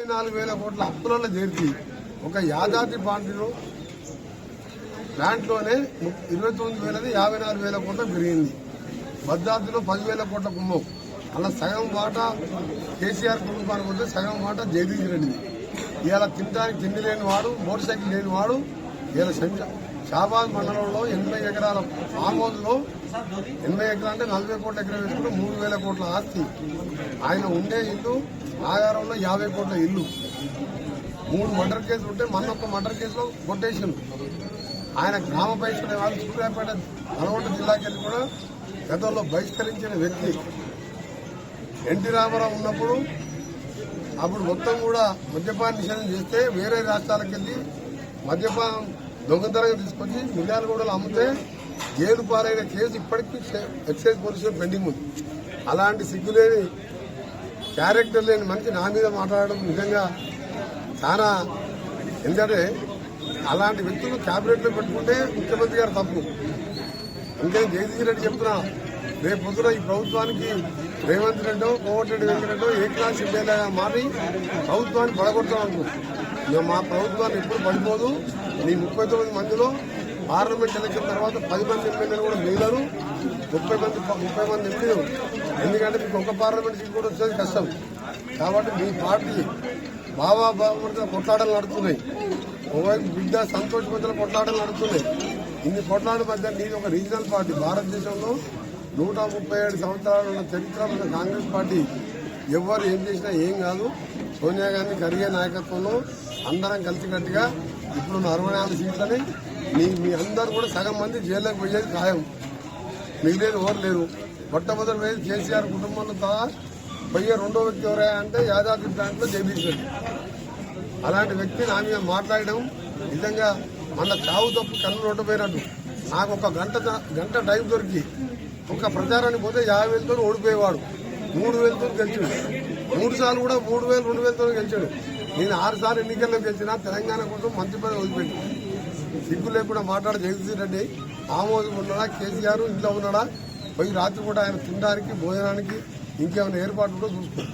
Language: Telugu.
54,000 కోట్ల అప్పులలో చేర్చి ఒక యాదాద్రి పార్టీలో ప్లాంట్లోనే 29,000ది 54,000 కోట్ల పెరిగింది. భద్రాద్రిలో 10,000 కోట్ల కుంభం. అలా సగం మాట కేసీఆర్ కుటుంబానికి వస్తే సగం మాట జగదీష్ రెడ్డిది. ఇవాళ తినడానికి తిండి లేని వాడు, మోటార్ సైకిల్ లేని వాడు ఇవాళ షాబాద్ మండలంలో 80 ఎకరాల ఫామ్ హౌస్లో 80 ఎకరాలు అంటే 40 కోట్ల ఎకరం వేసుకుంటే 3,000 కోట్ల ఆస్తి. ఆయన ఉండే ఇల్లు ఆగారంలో 50 కోట్ల ఇల్లు. 3 మర్డర్ కేసులు ఉంటే మొన్న ఒక్క మర్డర్ కేసులో కొట్టేసిండు. ఆయన గ్రామ బహిష్కరణ వాళ్ళు సూర్యాపేట నల్గొండ జిల్లాకి వెళ్ళి కూడా గతంలో బహిష్కరించిన వ్యక్తి. ఎన్టీ రామారావు ఉన్నప్పుడు అప్పుడు మొత్తం కూడా మద్యపాన నిషేధం చేస్తే వేరే రాష్ట్రాలకు వెళ్ళి మద్యపానం దొంగతనంగా తీసుకొచ్చి మిర్యాలగూడలో అమ్మితే జైలు పాలైన కేసు ఇప్పటికీ ఎక్సైజ్ పోలీసులో పెండింగ్ ఉంది. అలాంటి సిగ్గులేని క్యారెక్టర్ లేని మనిషి నా మీద మాట్లాడడం నిజంగా చాలా, ఎందుకంటే అలాంటి వ్యక్తులు క్యాబినెట్లో పెట్టుకుంటే ముఖ్యమంత్రి గారు తప్పు. ఇంకేం జగదీష్ రెడ్డి చెప్తున్నా, రేపు పొద్దున ఈ ప్రభుత్వానికి రేవంత్ రెడ్డో కోమటిరెడ్డి వెంకటరెడ్డో ఏకనాథ్ షిండేలాగా మారి ప్రభుత్వాన్ని పడగొడతాం అనుకో. మా ప్రభుత్వాన్ని ఎప్పుడు పడిపోదు. నీ 39 మందిలో పార్లమెంట్ ఎలక్షన్ తర్వాత 10 మంది ఎమ్మెల్యేలు కూడా మిగిలారు. 30 మంది ఎంపీలు. ఎందుకంటే మీకు ఒక పార్లమెంట్ సీట్ కూడా వచ్చేది కష్టం. కాబట్టి మీ పార్టీ బాబామర్దుల కొట్లాటలు నడుస్తున్నాయి. ఒకవైపు బిడ్డ సంతోష్ మధ్యలో కొట్లాటలు నడుస్తున్నాయి. ఇన్ని కొట్లాటల మధ్య నీది ఒక రీజనల్ పార్టీ. భారతదేశంలో 137 సంవత్సరాలు ఉన్న చరిత్ర ఉన్న కాంగ్రెస్ పార్టీ ఎవరు ఏం చేసినా ఏం కాదు. సోనియా గాంధీ ఖర్గే నాయకత్వంలో అందరం కలిసికట్టుగా ఇప్పుడు 64 సీట్లని మీ అందరూ కూడా సగం మంది జైల్లోకి పోయేది ఖాయం. మిగిలేదు ఎవరు లేరు. మొట్టమొదటి వేసి కేసీఆర్ కుటుంబంలో సహా పోయే రెండో వ్యక్తి ఎవరా అంటే యాదాద్రి ప్లాంట్లో జగదీష్ రెడ్డి. అలాంటి వ్యక్తి నా మీద మాట్లాడడం నిజంగా మన చావు తప్పు కళ్ళు రోడ్డుపోయినట్టు. నాకు ఒక గంట టైం దొరికి ఒక ప్రచారానికి పోతే 50,000తో ఓడిపోయేవాడు. 3,000తో గెలిచాడు. 3 సార్లు కూడా 3,000, 2,000తో గెలిచాడు. నేను 6 సార్లు ఎన్నికల్లో గెలిచినా తెలంగాణ కోసం మంచి పని వదిలిపెట్టి సిగ్గు లేకుండా మాట్లాడే జగదీష్ రెడ్డి ఆమోదం ఉన్నాడా, కేసీఆర్ ఇంట్లో ఉన్నాడా, పోయి రాత్రి కూడా ఆయన తినడానికి భోజనానికి ఇంకేమైనా ఏర్పాటు కూడా చూసుకో.